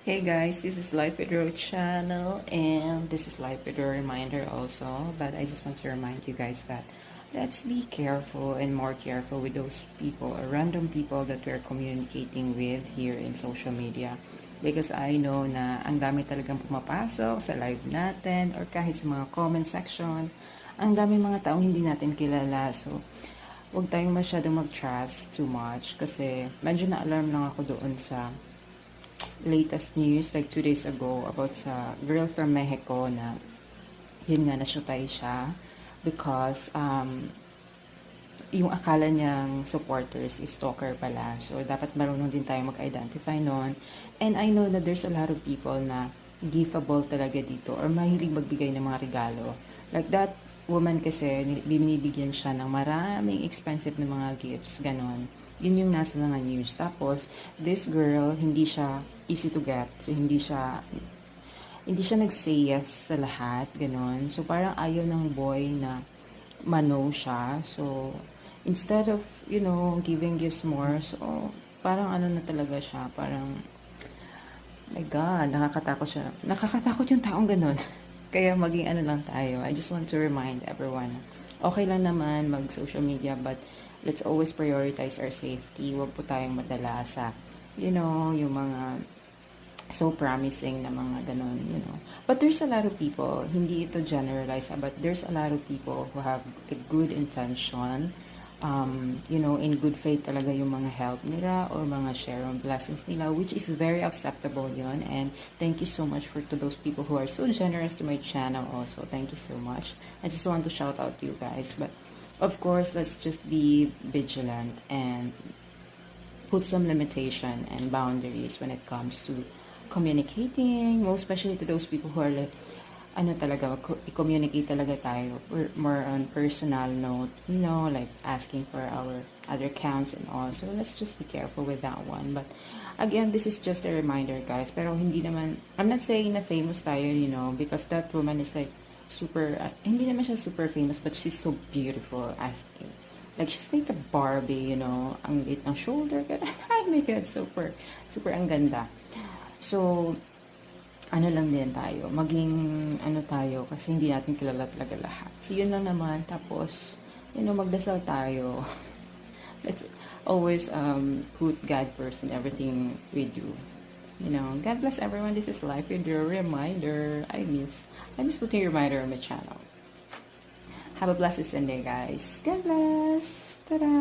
Hey guys, this is Life with Ro channel, and this is Life with Ro reminder also, but I just want to remind you guys that let's be careful and more careful with those people or random people that we're communicating with here in social media, because I know na ang dami talagang pumapasok sa live natin or kahit sa mga comment section. Ang dami mga taong hindi natin kilala, so huwag tayong masyadong mag-trust too much kasi medyo na-alarm lang ako doon sa latest news like 2 days ago about sa girl from Mexico na yun nga nasyutay siya because yung akala niyang supporters is stalker pala. So, dapat marunong din tayo mag-identify nun. And I know that there's a lot of people na giveable talaga dito or mahilig magbigay ng mga regalo. Like that woman kasi, binibigyan siya ng maraming expensive na mga gifts, ganon. Yun yung nasa mga news. Tapos, this girl, hindi siya easy to get. So, hindi siya nag-say yes sa lahat, ganon. So, parang ayaw ng boy na mano siya. So, instead of, giving gifts more, so, parang ano na talaga siya, parang, my God, nakakatakot siya. Nakakatakot yung taong ganun. Kaya maging ano lang tayo. I just want to remind everyone, okay lang naman mag-social media, but let's always prioritize our safety. Huwag po tayong madala sa, yung mga so promising na mga ganun. But there's a lot of people, hindi ito generalize, but there's a lot of people who have a good intention, in good faith talaga yung mga help nila or mga share on blessings nila, which is very acceptable yun. And thank you so much to those people who are so generous to my channel also. Thank you so much. I just want to shout out to you guys. But of course, let's just be vigilant and put some limitation and boundaries when it comes to communicating, most especially to those people who are like, i-communicate talaga tayo more on personal note, like asking for our other accounts and all. So let's just be careful with that one. But again, this is just a reminder, guys. Pero hindi naman, I'm not saying na famous tayo, because that woman is like super, hindi naman siya super famous, but she's so beautiful as like she's like a Barbie, ang liit ng shoulder. Oh my God, super, super ang ganda. So, ano lang din tayo, maging ano tayo, kasi hindi natin kilala talaga lahat. So, yun lang naman. Tapos, magdasal tayo. Let's always put God first in everything we do. God bless everyone. This is Life with your reminder. I miss putting a reminder on my channel. Have a blessed Sunday, guys. God bless. Ta-da!